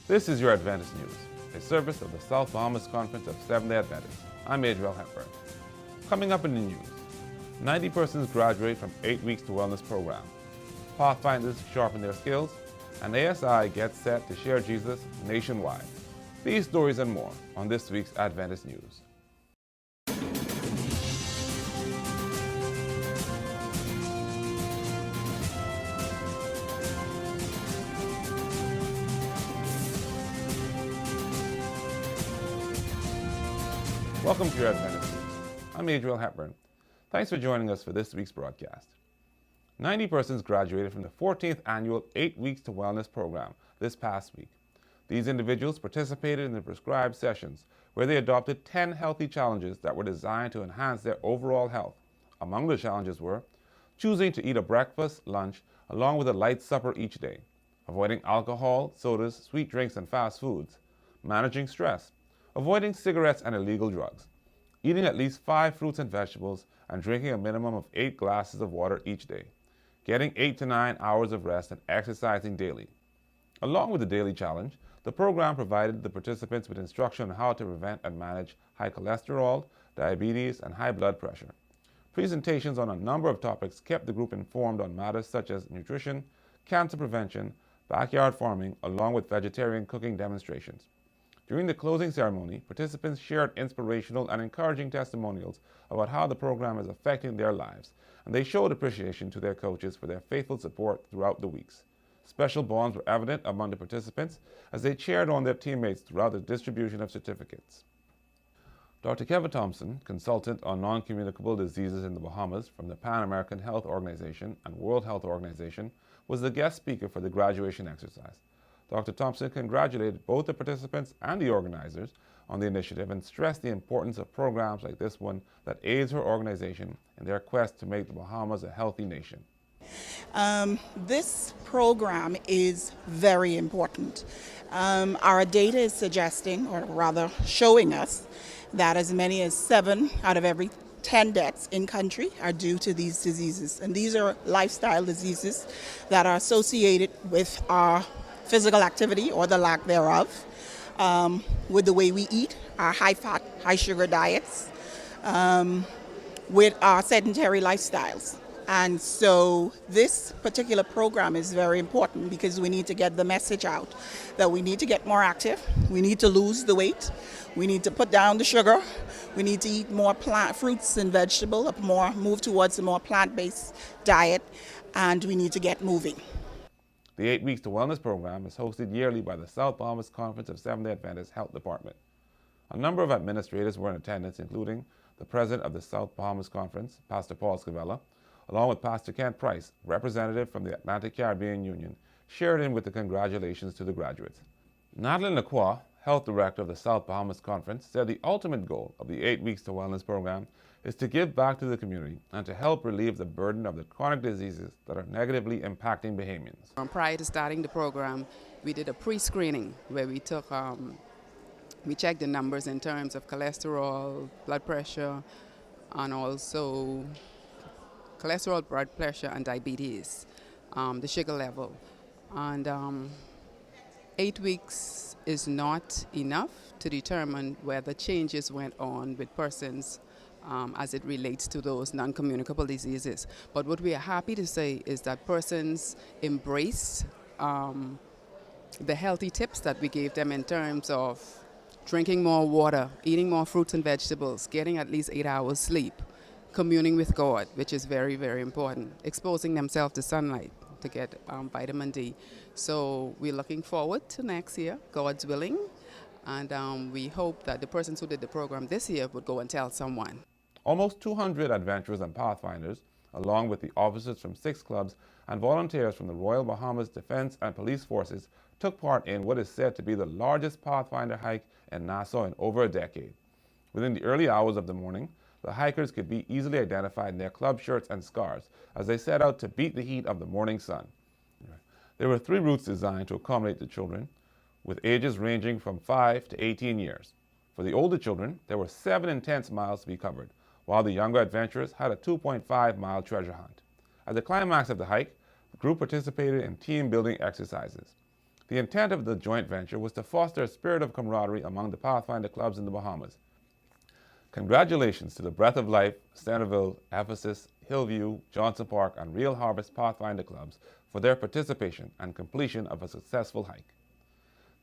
This is your Adventist News, a service of the South Bahamas Conference of Seventh-day Adventists. I'm Adriel Hepburn. Coming up in the news, 90 persons graduate from 8 weeks to wellness program. Pathfinders sharpen their skills, and ASI gets set to share Jesus nationwide. These stories and more on this week's Adventist News. Welcome to your Adventist News. I'm Adriel Hepburn. Thanks for joining us for this week's broadcast. 90 persons graduated from the 14th annual 8 Weeks to Wellness program this past week. These individuals participated in the prescribed sessions where they adopted 10 healthy challenges that were designed to enhance their overall health. Among the challenges were choosing to eat a breakfast, lunch, along with a light supper each day, avoiding alcohol, sodas, sweet drinks, and fast foods, managing stress, avoiding cigarettes and illegal drugs, eating at least 5 fruits and vegetables, and drinking a minimum of 8 glasses of water each day, getting 8 to 9 hours of rest and exercising daily. Along with the daily challenge, the program provided the participants with instruction on how to prevent and manage high cholesterol, diabetes, and high blood pressure. Presentations on a number of topics kept the group informed on matters such as nutrition, cancer prevention, backyard farming, along with vegetarian cooking demonstrations. During the closing ceremony, participants shared inspirational and encouraging testimonials about how the program is affecting their lives, and they showed appreciation to their coaches for their faithful support throughout the weeks. Special bonds were evident among the participants as they cheered on their teammates throughout the distribution of certificates. Dr. Kevin Thompson, consultant on non-communicable diseases in the Bahamas from the Pan American Health Organization and World Health Organization, was the guest speaker for the graduation exercise. Dr. Thompson congratulated both the participants and the organizers on the initiative and stressed the importance of programs like this one that aids her organization in their quest to make the Bahamas a healthy nation. This program is very important. Our data is suggesting, or rather showing us, that as many as 7 out of every 10 deaths in country are due to these diseases. And these are lifestyle diseases that are associated with our physical activity or the lack thereof, with the way we eat, our high-fat, high-sugar diets, with our sedentary lifestyles. And so this particular program is very important because we need to get the message out that we need to get more active, we need to lose the weight, we need to put down the sugar, we need to eat more fruits and vegetables, move towards a more plant-based diet, and we need to get moving. The 8 Weeks to Wellness program is hosted yearly by the South Bahamas Conference of Seventh-day Adventists Health Department. A number of administrators were in attendance, including the president of the South Bahamas Conference, Pastor Paul Scavella, along with Pastor Kent Price, representative from the Atlantic Caribbean Union, shared in with the congratulations to the graduates. Natalie Lacroix, health director of the South Bahamas Conference, said the ultimate goal of the 8 Weeks to Wellness program is to give back to the community and to help relieve the burden of the chronic diseases that are negatively impacting Bahamians. Prior to starting the program, we did a pre-screening where we checked the numbers in terms of cholesterol, blood pressure, and also cholesterol, blood pressure, and diabetes, the sugar level. And 8 weeks is not enough to determine whether changes went on with persons as it relates to those non-communicable diseases. But what we are happy to say is that persons embraced the healthy tips that we gave them in terms of drinking more water, eating more fruits and vegetables, getting at least 8 hours sleep, communing with God, which is very, very important, exposing themselves to sunlight to get vitamin D. So we're looking forward to next year, God's willing, and we hope that the persons who did the program this year would go and tell someone. Almost 200 adventurers and pathfinders, along with the officers from 6 clubs and volunteers from the Royal Bahamas Defense and Police Forces, took part in what is said to be the largest pathfinder hike in Nassau in over a decade. Within the early hours of the morning, the hikers could be easily identified in their club shirts and scarves as they set out to beat the heat of the morning sun. There were 3 routes designed to accommodate the children, with ages ranging from 5 to 18 years. For the older children, there were 7 intense miles to be covered, while the younger adventurers had a 2.5-mile treasure hunt. At the climax of the hike, the group participated in team-building exercises. The intent of the joint venture was to foster a spirit of camaraderie among the Pathfinder clubs in the Bahamas. Congratulations to the Breath of Life, Centerville, Ephesus, Hillview, Johnson Park, and Real Harvest Pathfinder clubs for their participation and completion of a successful hike.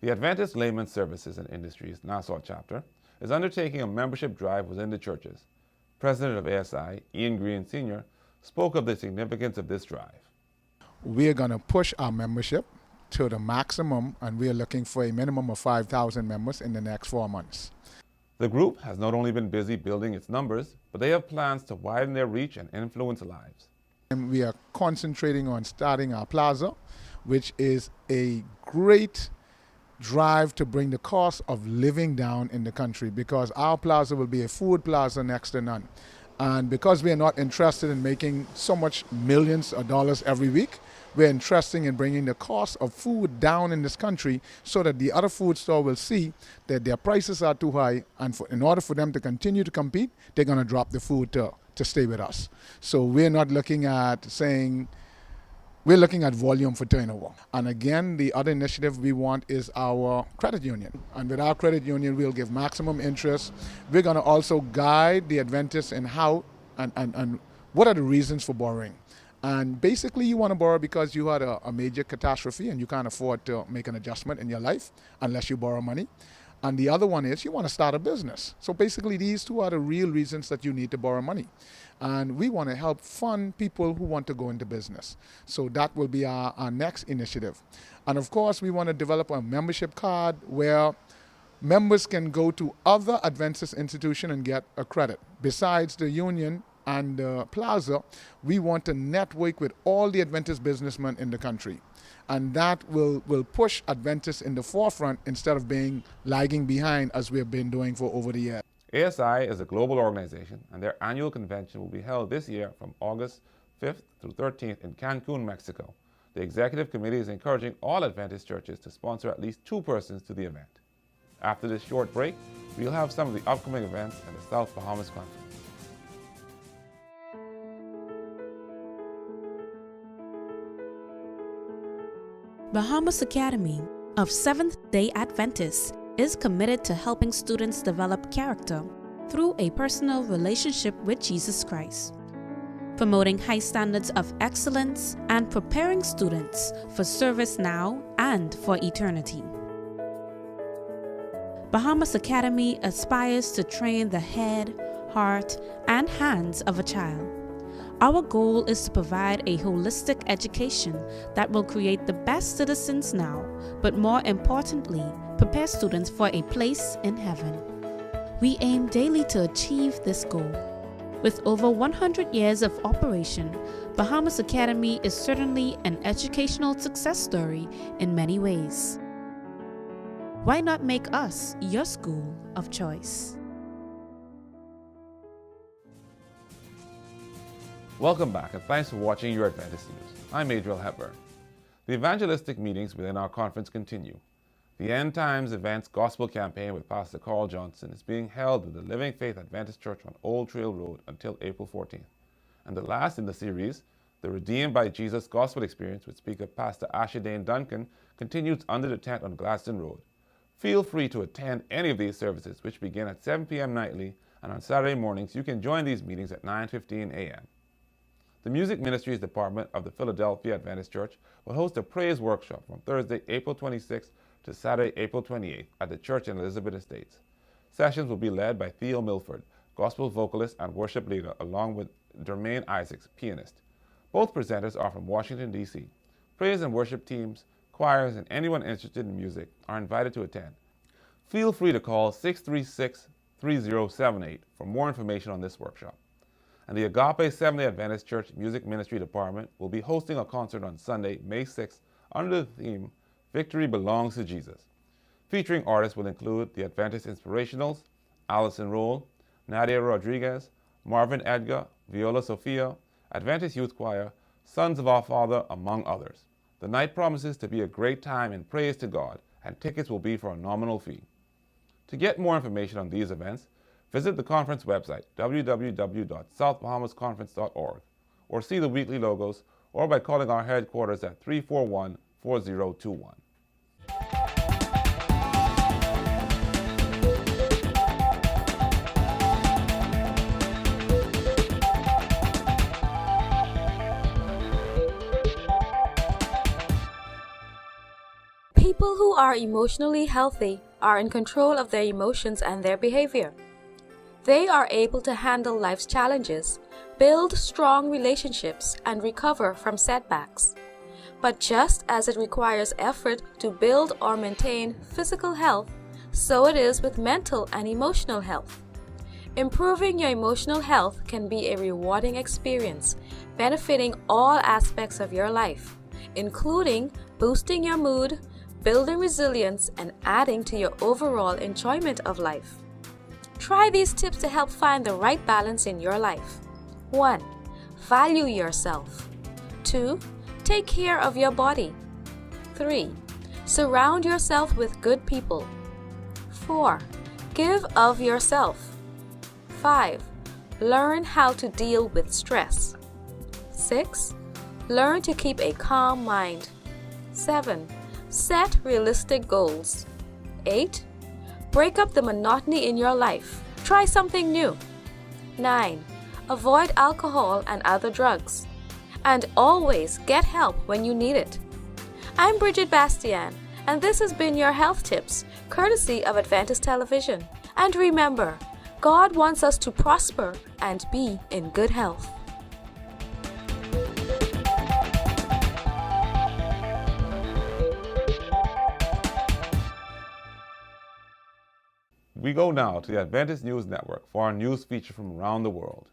The Adventist Layman Services and Industries Nassau chapter is undertaking a membership drive within the churches. President of ASI, Ian Green Sr., spoke of the significance of this drive. We're going to push our membership to the maximum, and we're looking for a minimum of 5,000 members in the next 4 months. The group has not only been busy building its numbers, but they have plans to widen their reach and influence lives. And we are concentrating on starting our plaza, which is a great drive to bring the cost of living down in the country, because our plaza will be a food plaza next to none. And because we are not interested in making so much millions of dollars every week, we're interested in bringing the cost of food down in this country so that the other food store will see that their prices are too high, and in order for them to continue to compete, they're going to drop the food to stay with us. So we're not looking at saying, we're looking at volume for turnover. And again, the other initiative we want is our credit union. And with our credit union, we'll give maximum interest. We're going to also guide the Adventists in how and what are the reasons for borrowing. And basically, you want to borrow because you had a major catastrophe and you can't afford to make an adjustment in your life unless you borrow money. And the other one is you want to start a business. So basically, these two are the real reasons that you need to borrow money. And we want to help fund people who want to go into business. So that will be our next initiative. And of course, we want to develop a membership card where members can go to other Adventist institutions and get a credit. Besides the union and the plaza, we want to network with all the Adventist businessmen in the country. And that will push Adventists in the forefront instead of being lagging behind as we have been doing for over the years. ASI is a global organization, and their annual convention will be held this year from August 5th through 13th in Cancun, Mexico. The executive committee is encouraging all Adventist churches to sponsor at least 2 persons to the event. After this short break, we'll have some of the upcoming events at the South Bahamas Conference. Bahamas Academy of Seventh-day Adventists is committed to helping students develop character through a personal relationship with Jesus Christ, promoting high standards of excellence and preparing students for service now and for eternity. Bahamas Academy aspires to train the head, heart, and hands of a child. Our goal is to provide a holistic education that will create the best citizens now, but more importantly, prepare students for a place in heaven. We aim daily to achieve this goal. With over 100 years of operation, Bahamas Academy is certainly an educational success story in many ways. Why not make us your school of choice? Welcome back, and thanks for watching your Adventist News. I'm Adriel Hepburn. The evangelistic meetings within our conference continue. The End Times Events Gospel Campaign with Pastor Carl Johnson is being held at the Living Faith Adventist Church on Old Trail Road until April 14th. And the last in the series, the Redeemed by Jesus Gospel Experience with speaker Pastor Ashadane Duncan, continues under the tent on Gladstone Road. Feel free to attend any of these services, which begin at 7 p.m. nightly, and on Saturday mornings you can join these meetings at 9:15 a.m. The Music Ministries Department of the Philadelphia Adventist Church will host a praise workshop from Thursday, April 26th to Saturday, April 28th at the church in Elizabeth Estates. Sessions will be led by Theo Milford, gospel vocalist and worship leader, along with Jermaine Isaacs, pianist. Both presenters are from Washington, D.C. Praise and worship teams, choirs, and anyone interested in music are invited to attend. Feel free to call 636-3078 for more information on this workshop. And the Agape Seventh-day Adventist Church Music Ministry Department will be hosting a concert on Sunday, May 6th, under the theme, Victory Belongs to Jesus. Featuring artists will include the Adventist Inspirationals, Allison Roll, Nadia Rodriguez, Marvin Edgar, Viola Sofia, Adventist Youth Choir, Sons of Our Father, among others. The night promises to be a great time in praise to God, and tickets will be for a nominal fee. To get more information on these events, visit the conference website, www.southbahamasconference.org, or see the weekly logos, or by calling our headquarters at 341-4021. are emotionally healthy are in control of their emotions and their behavior. They are able to handle life's challenges, build strong relationships, and recover from setbacks. But just as it requires effort to build or maintain physical health, so it is with mental and emotional health. Improving your emotional health can be a rewarding experience, benefiting all aspects of your life, including boosting your mood, building resilience, and adding to your overall enjoyment of life. Try these tips to help find the right balance in your life. 1. Value yourself. 2. Take care of your body. 3. Surround yourself with good people. 4. Give of yourself. 5. Learn how to deal with stress. 6. Learn to keep a calm mind. 7. Set realistic goals. 8. Break up the monotony in your life. Try something new. 9. Avoid alcohol and other drugs. And always get help when you need it. I'm Bridget Bastian, and this has been your Health Tips, courtesy of Adventist Television. And remember, God wants us to prosper and be in good health. We go now to the Adventist News Network for our news feature from around the world.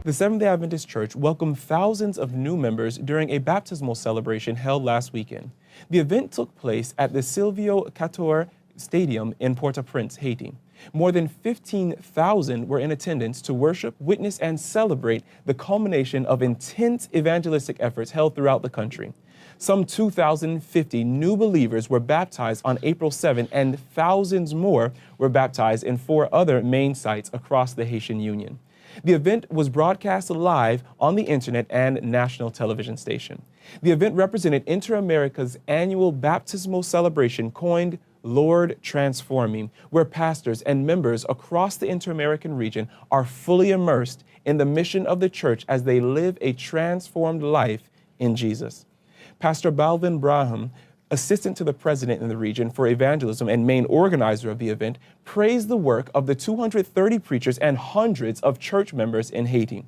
The Seventh-day Adventist Church welcomed thousands of new members during a baptismal celebration held last weekend. The event took place at the Silvio Cator Stadium in Port-au-Prince, Haiti. More than 15,000 were in attendance to worship, witness, and celebrate the culmination of intense evangelistic efforts held throughout the country. Some 2,050 new believers were baptized on April 7, and thousands more were baptized in 4 other main sites across the Haitian Union. The event was broadcast live on the internet and national television station. The event represented Inter-America's annual baptismal celebration coined Lord Transform Me, where pastors and members across the Inter-American region are fully immersed in the mission of the church as they live a transformed life in Jesus. Pastor Balvin Braham, assistant to the president in the region for evangelism and main organizer of the event, praised the work of the 230 preachers and hundreds of church members in Haiti.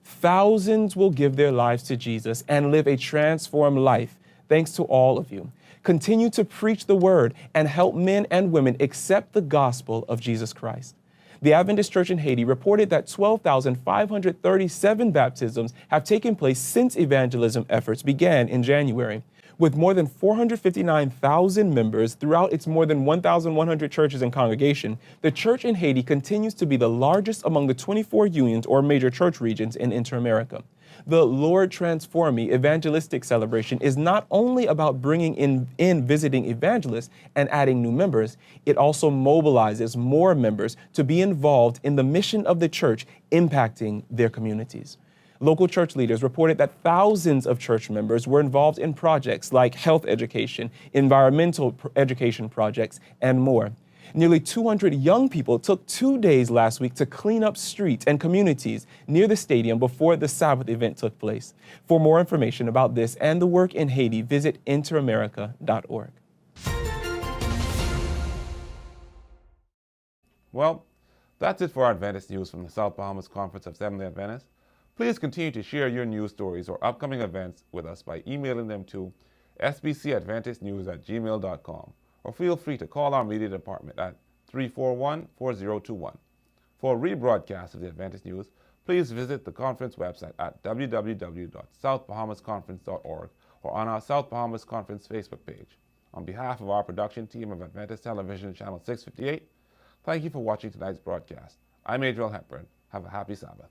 Thousands will give their lives to Jesus and live a transformed life thanks to all of you. Continue to preach the word and help men and women accept the gospel of Jesus Christ. The Adventist Church in Haiti reported that 12,537 baptisms have taken place since evangelism efforts began in January. With more than 459,000 members throughout its more than 1,100 churches and congregation, the church in Haiti continues to be the largest among the 24 unions or major church regions in Inter-America. The Lord Transform Me evangelistic celebration is not only about bringing in visiting evangelists and adding new members, it also mobilizes more members to be involved in the mission of the church, impacting their communities. Local church leaders reported that thousands of church members were involved in projects like health education, environmental education projects, and more. Nearly 200 young people took 2 days last week to clean up streets and communities near the stadium before the Sabbath event took place. For more information about this and the work in Haiti, visit interamerica.org. Well, that's it for our Adventist news from the South Bahamas Conference of Seventh-day Adventists. Please continue to share your news stories or upcoming events with us by emailing them to sbcadventistnews@gmail.com, or feel free to call our media department at 341-4021. For a rebroadcast of the Adventist news, please visit the conference website at www.southbahamasconference.org or on our South Bahamas Conference Facebook page. On behalf of our production team of Adventist Television Channel 658, thank you for watching tonight's broadcast. I'm Adriel Hepburn. Have a happy Sabbath.